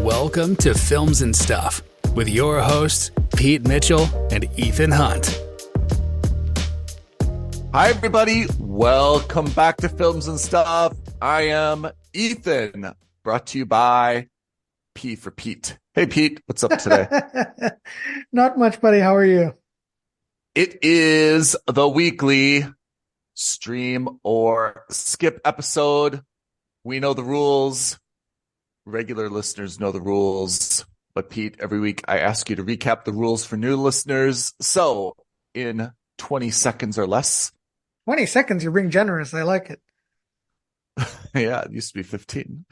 Welcome to Films and Stuff with your hosts, Pete Mitchell and Ethan Hunt. Hi, everybody. Welcome back to Films and Stuff. I am Ethan, brought to you by P for Pete. Hey, Pete, what's up today? Not much, buddy. How are you? It is the weekly stream or skip episode. We know the rules. Regular listeners know the rules. But Pete, every week I ask you to recap the rules for new listeners. So in 20 seconds or less. 20 seconds, you're being generous. I like it. Yeah, it used to be 15.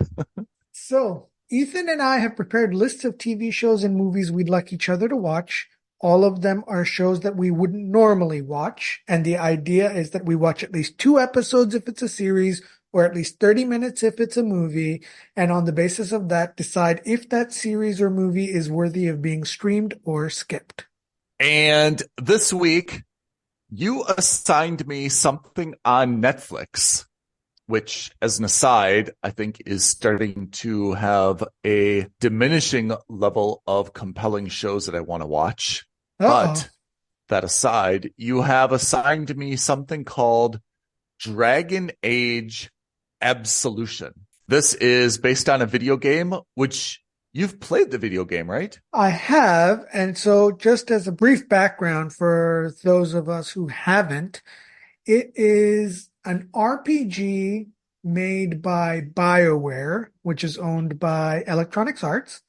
So Ethan and I have prepared lists of TV shows and movies we'd like each other to watch. All of them are shows that we wouldn't normally watch. And the idea is that we watch at least 2 episodes if it's a series, or at least 30 minutes if it's a movie. And on the basis of that, decide if that series or movie is worthy of being streamed or skipped. And this week, you assigned me something on Netflix, which, as an aside, I think is starting to have a diminishing level of compelling shows that I want to watch. But that aside, you have assigned me something called Dragon Age Absolution. This is based on a video game, which you've played the video game, right? I have. And so just as a brief background for those of us who haven't, it is an RPG made by BioWare, which is owned by Electronic Arts.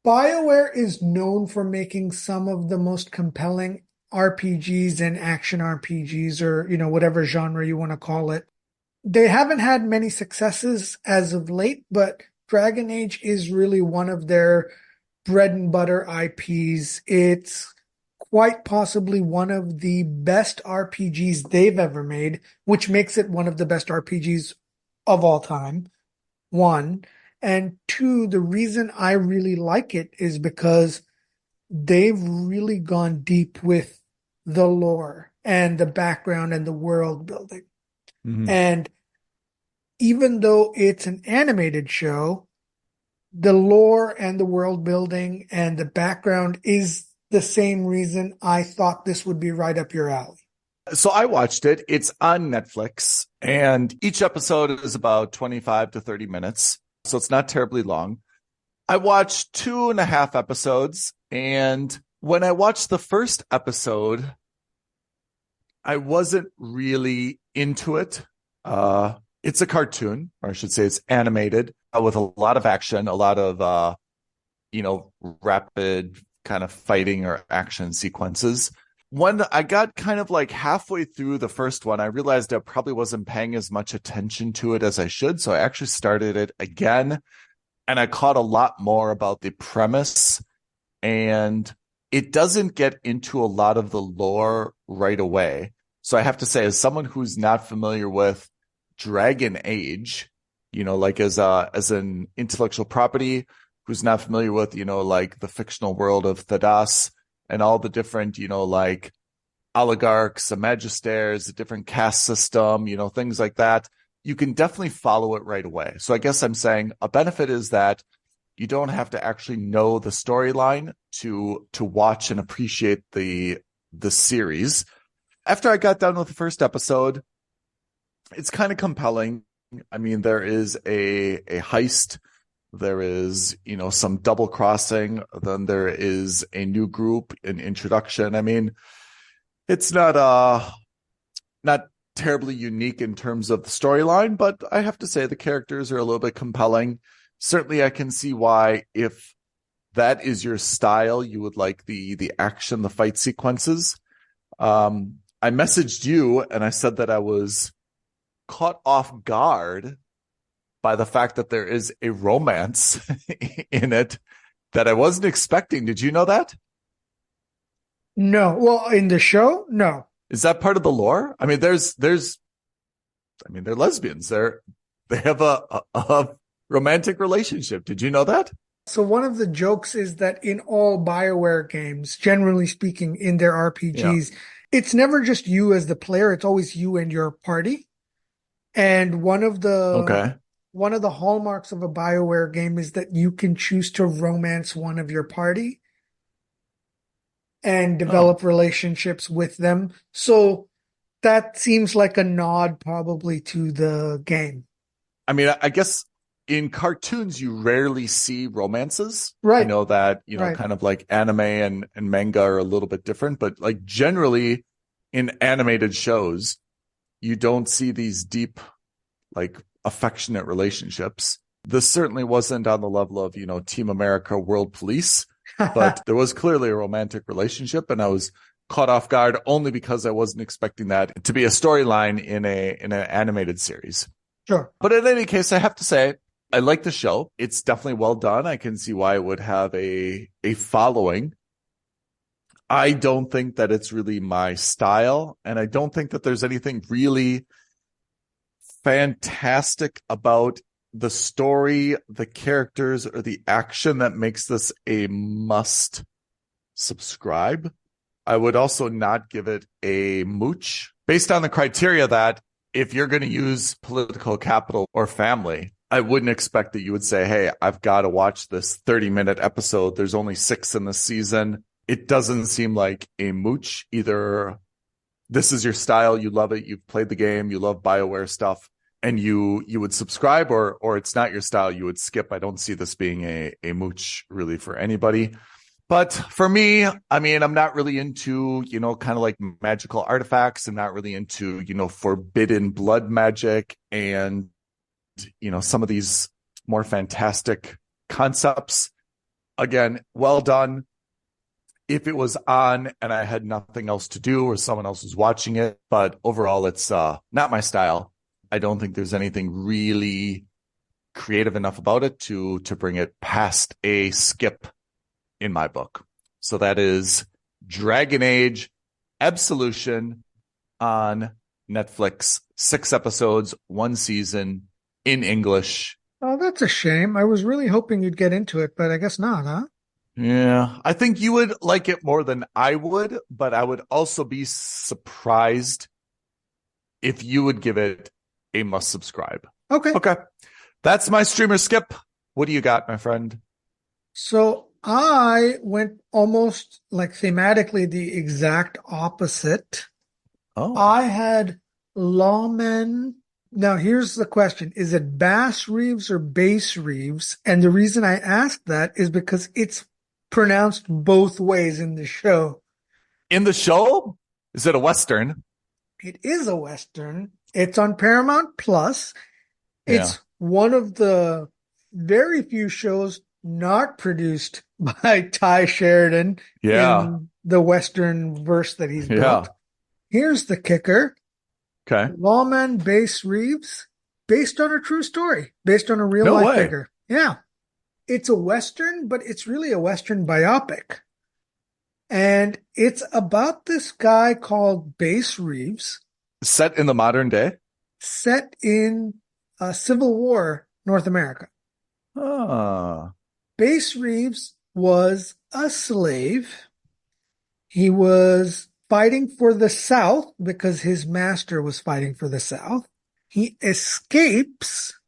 BioWare is known for making some of the most compelling RPGs and action RPGs, or, whatever genre you want to call it. They haven't had many successes as of late, but Dragon Age is really one of their bread and butter IPs. It's quite possibly one of the best RPGs they've ever made, which makes it one of the best RPGs of all time. 1. And 2, the reason I really like it is because they've really gone deep with the lore and the background and the world building. Mm-hmm. And even though it's an animated show, the lore and the world building and the background is the same reason I thought this would be right up your alley. So I watched it. It's on Netflix, and each episode is about 25 to 30 minutes. So it's not terribly long. I watched 2.5 episodes, and when I watched the first episode, I wasn't really into it. It's a cartoon, or I should say it's animated, with a lot of action, a lot of, rapid kind of fighting or action sequences. When I got kind of like halfway through the first one, I realized I probably wasn't paying as much attention to it as I should. So I actually started it again, and I caught a lot more about the premise, and it doesn't get into a lot of the lore right away. So I have to say, as someone who's not familiar with Dragon Age, as an intellectual property, who's not familiar with, like the fictional world of Thadas and all the different, oligarchs, the magisters, the different caste system, things like that, you can definitely follow it right away. So I guess I'm saying a benefit is that you don't have to actually know the storyline to watch and appreciate the series. After I got done with the first episode, it's kind of compelling. I mean, there is a heist. There is, some double crossing. Then there is a new group, an introduction. I mean, it's not terribly unique in terms of the storyline, but I have to say the characters are a little bit compelling. Certainly, I can see why, if that is your style, you would like the action, the fight sequences. I messaged you and I said that I was caught off guard by the fact that there is a romance in it that I wasn't expecting. Did you know that? No. Well, in the show, no. Is that part of the lore? I mean, they're lesbians. They have a romantic relationship. Did you know that? So one of the jokes is that in all BioWare games, generally speaking, in their RPGs, it's never just you as the player. It's always you and your party. And one of the one of the hallmarks of a BioWare game is that you can choose to romance one of your party and Oh, develop relationships with them. So that seems like a nod probably to the game. I mean, I guess in cartoons, you rarely see romances. I Right, know that, right. kind of like anime and manga are a little bit different, but like generally in animated shows, you don't see these deep, like affectionate relationships. This certainly wasn't on the level of, Team America, World Police, but there was clearly a romantic relationship, and I was caught off guard only because I wasn't expecting that to be a storyline in an animated series. Sure. But in any case, I have to say, I like the show. It's definitely well done. I can see why it would have a following. I don't think that it's really my style, and I don't think that there's anything really fantastic about the story, the characters, or the action that makes this a must subscribe. I would also not give it a mooch based on the criteria that if you're going to use political capital or family, I wouldn't expect that you would say, hey, I've got to watch this 30-minute episode. There's only 6 in the season. It doesn't seem like a mooch. Either this is your style, you love it, you've played the game, you love BioWare stuff, and you would subscribe, or it's not your style, you would skip. I don't see this being a mooch really for anybody. But for me, I mean, I'm not really into, kind of like magical artifacts. I'm not really into, forbidden blood magic and, some of these more fantastic concepts. Again, well done. If it was on and I had nothing else to do or someone else was watching it, but overall, it's not my style. I don't think there's anything really creative enough about it to bring it past a skip in my book. So that is Dragon Age Absolution on Netflix. 6 episodes, 1 season in English. Oh, that's a shame. I was really hoping you'd get into it, but I guess not, huh? Yeah, I think you would like it more than I would, but I would also be surprised if you would give it a must subscribe. Okay. Okay. That's my streamer skip. What do you got, my friend? So I went almost like thematically the exact opposite. Oh, I had Lawmen. Now, here's the question. Is it Bass Reeves or Bass Reeves? And the reason I asked that is because it's pronounced both ways in the show. in the show? Is it a Western? It is a Western. It's on Paramount Plus. Yeah. It's one of the very few shows not produced by Ty Sheridan Yeah. in the Western verse that he's Yeah. built. Here's the kicker. Okay. Lawman Bass Reeves, based on a true story, based on a real No life way. figure. Yeah. It's a Western, but it's really a Western biopic. And it's about this guy called Bass Reeves, Set in the modern day? set in Civil War North America. Ah. Bass Reeves was a slave. He was fighting for the South because his master was fighting for the South. He escapes,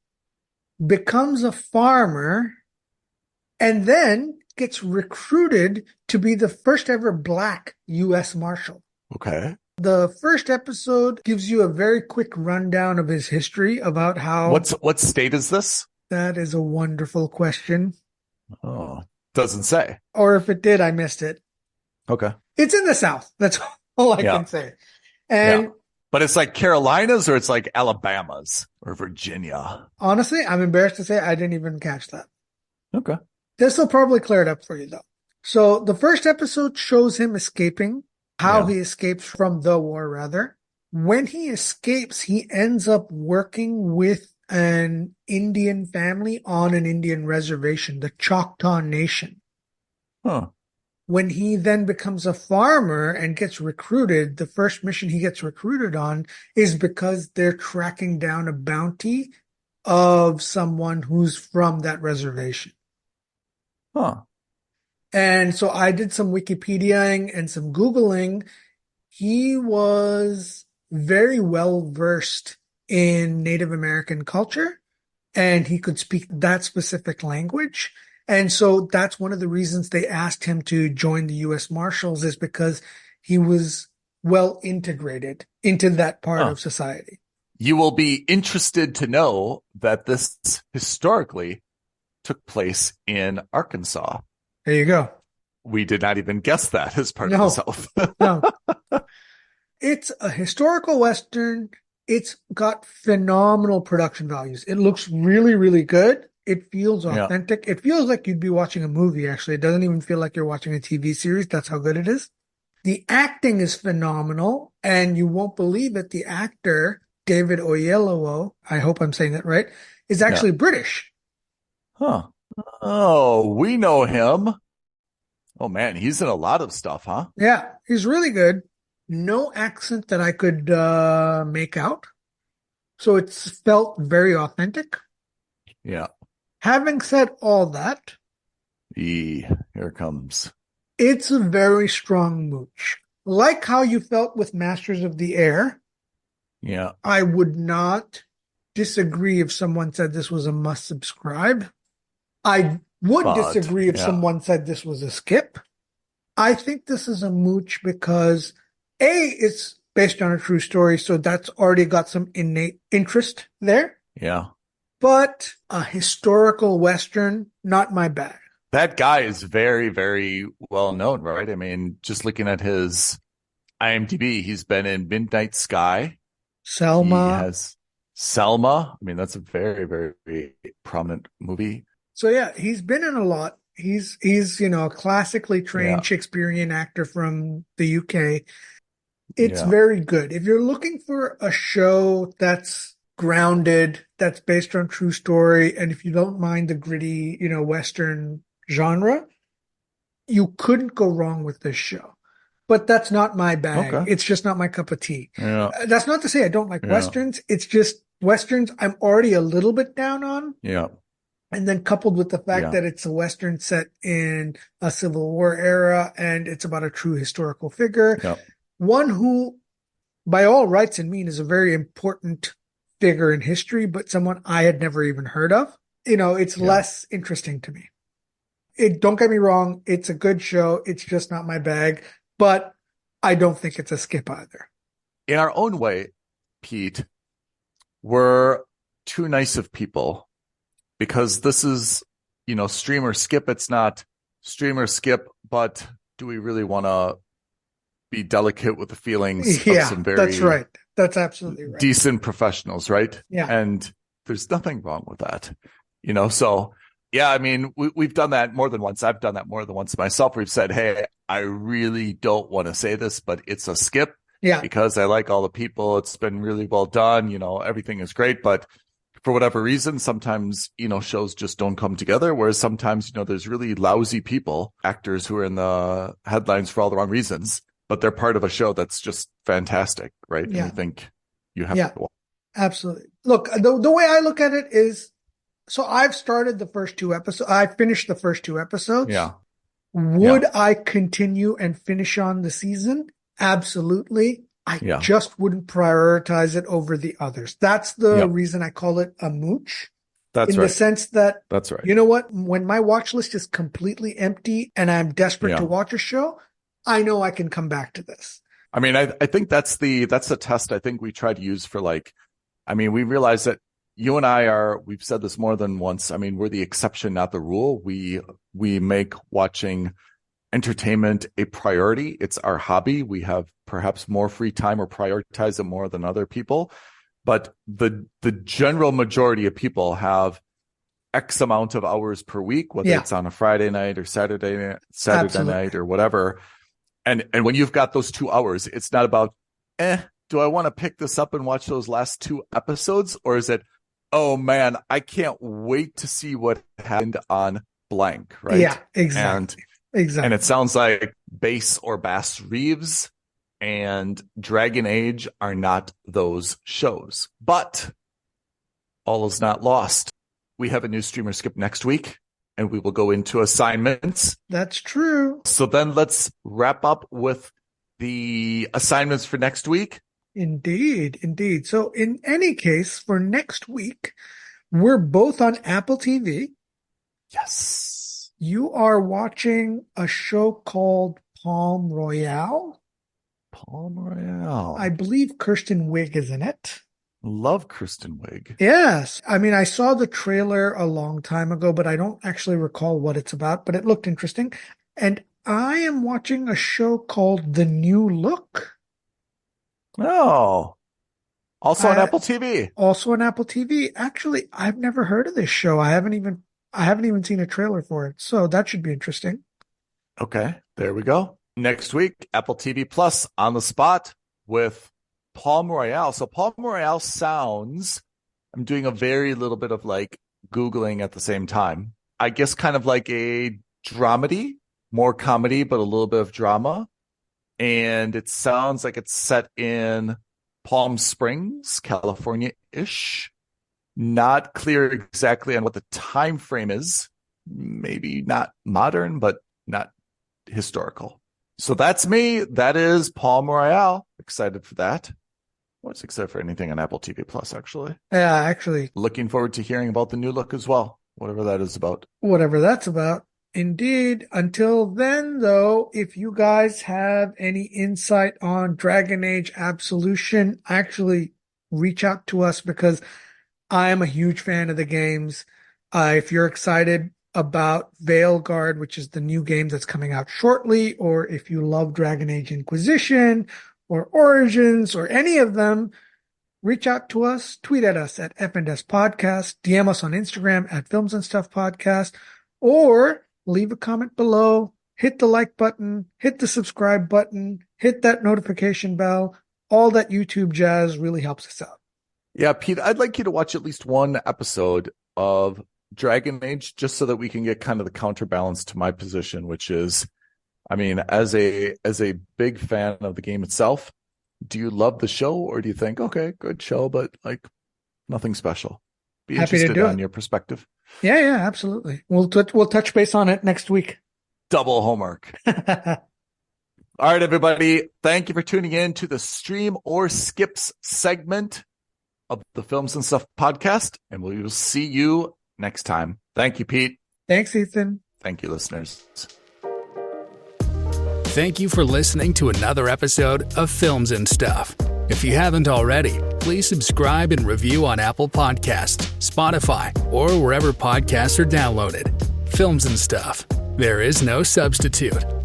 becomes a farmer, and then gets recruited to be the first ever black U.S. Marshal. Okay. The first episode gives you a very quick rundown of his history about how... What state is this? That is a wonderful question. Oh, doesn't say. Or if it did, I missed it. Okay. It's in the South. That's all I can say. And But it's like Carolinas or it's like Alabama's or Virginia. honestly, I'm embarrassed to say I didn't even catch that. Okay. This will probably clear it up for you, though. So the first episode shows him escaping, how he escapes from the war, rather. When he escapes, he ends up working with an Indian family on an Indian reservation, the Choctaw Nation. Huh. When he then becomes a farmer and gets recruited, the first mission he gets recruited on is because they're tracking down a bounty of someone who's from that reservation. Huh. And so I did some Wikipediaing and some Googling. He was very well versed in Native American culture. and he could speak that specific language. And so that's one of the reasons they asked him to join the U.S. Marshals, is because he was well integrated into that part of society. You will be interested to know that this historically took place in Arkansas. There you go. We did not even guess that as part of the South. No. It's a historical Western. It's got phenomenal production values. It looks really, really good. It feels authentic. It feels like you'd be watching a movie, actually. It doesn't even feel like you're watching a TV series. That's how good it is. The acting is phenomenal, and you won't believe it. The actor, David Oyelowo, I hope I'm saying that right, is actually British. Huh. Oh, we know him. Oh, man, he's in a lot of stuff, huh? Yeah, he's really good. No accent that I could make out. So it's felt very authentic. Yeah. Having said all that, here it comes. It's a very strong mooch. Like how you felt with Masters of the Air. Yeah. I would not disagree if someone said this was a must subscribe. I would disagree if someone said this was a skip. I think this is a mooch because it's based on a true story, so that's already got some innate interest there. Yeah. But a historical Western, not my bag. That guy is very, very well known, right? I mean, just looking at his IMDb, he's been in Midnight Sky. Selma. He has Selma. I mean, that's a very, very prominent movie. So yeah, he's been in a lot. He's a classically trained Shakespearean actor from the UK. It's very good. If you're looking for a show that's grounded, that's based on true story, and if you don't mind the gritty, Western genre, you couldn't go wrong with this show. But that's not my bag. Okay. It's just not my cup of tea. Yeah. That's not to say I don't like Westerns. It's just Westerns I'm already a little bit down on. Yeah. And then coupled with the fact that it's a Western set in a Civil War era and it's about a true historical figure, one who, by all rights and means, is a very important figure in history, but someone I had never even heard of. It's less interesting to me. Don't get me wrong, it's a good show. It's just not my bag, but I don't think it's a skip either. In our own way, Pete, we're too nice of people because this is, stream or skip. It's not stream or skip, but do we really want to be delicate with the feelings of some very that's right. That's absolutely right. decent professionals, right? Yeah. And there's nothing wrong with that, so yeah, I mean, we've done that more than once. I've done that more than once myself. We've said, hey, I really don't want to say this, but it's a skip because I like all the people. It's been really well done. Everything is great. But for whatever reason, sometimes, shows just don't come together. Whereas sometimes, there's really lousy people, actors who are in the headlines for all the wrong reasons, but they're part of a show that's just fantastic, right? Yeah. And I think you have to watch. Absolutely. Look, the way I look at it is, so I've started the first 2 episodes. I finished the first 2 episodes. Yeah. Would I continue and finish on the season? Absolutely. I just wouldn't prioritize it over the others. That's the reason I call it a mooch. That's in right. the sense that, that's right. You know what? When my watch list is completely empty and I'm desperate to watch a show, I know I can come back to this. I mean, I think that's the test I think we try to use for we realize that you and I we've said this more than once. I mean, we're the exception, not the rule. We make watching entertainment a priority. It's our hobby. We have perhaps more free time or prioritize it more than other people. But the general majority of people have X amount of hours per week, whether it's on a Friday night or Saturday night or whatever. And when you've got those 2 hours, it's not about, do I want to pick this up and watch those last 2 episodes? Or is it, oh man, I can't wait to see what happened on blank, right? Yeah, exactly. And it sounds like Bass or Bass Reeves and Dragon Age are not those shows. But all is not lost. We have a new streamer skip next week, and we will go into assignments. That's true. So then let's wrap up with the assignments for next week. Indeed. So in any case, for next week, We're both on Apple TV. Yes. You are watching a show called Palm Royale. Palm Royale. I believe Kirsten Wiig is in it. Love Kristen Wiig. Yes. I mean, I saw the trailer a long time ago, but I don't actually recall what it's about, but it looked interesting. And I am watching a show called The New Look. Oh, also on Apple TV. Also on Apple TV. Actually, I've never heard of this show. I haven't even seen a trailer for it. So that should be interesting. Okay, there we go. Next week, Apple TV Plus on the spot with Palm Royale. So Palm Royale sounds, I'm doing a very little bit of like Googling at the same time. I guess kind of like a dramedy, more comedy, but a little bit of drama. And it sounds like it's set in Palm Springs, California-ish. Not clear exactly on what the time frame is. Maybe not modern, but not historical. So that's me. That is Palm Royale. Excited for that. I was excited for anything on Apple TV Plus, actually. Yeah, actually. Looking forward to hearing about The New Look as well, whatever that is about. Whatever that's about. Indeed. Until then, though, if you guys have any insight on Dragon Age Absolution, actually reach out to us because I am a huge fan of the games. If you're excited about Veilguard, which is the new game that's coming out shortly, or if you love Dragon Age Inquisition or Origins or any of them, reach out to us, tweet at us at F&S Podcast, DM us on Instagram at Films and Stuff Podcast, or leave a comment below, hit the like button, hit the subscribe button, hit that notification bell. All that YouTube jazz really helps us out. Yeah, Pete, I'd like you to watch at least one episode of Dragon Age just so that we can get kind of the counterbalance to my position, which is, I mean, as a big fan of the game itself, do you love the show or do you think, okay, good show, but like nothing special? Be Happy to interested do on it. your perspective. Yeah, absolutely. We'll touch base on it next week. Double homework. All right, everybody. Thank you for tuning in to the Stream or Skips segment of the Films and Stuff podcast, and we will see you next time. Thank you, Pete. Thanks, Ethan. Thank you, listeners. Thank you for listening to another episode of Films and Stuff. If you haven't already, please subscribe and review on Apple Podcasts, Spotify, or wherever podcasts are downloaded. Films and Stuff. There is no substitute.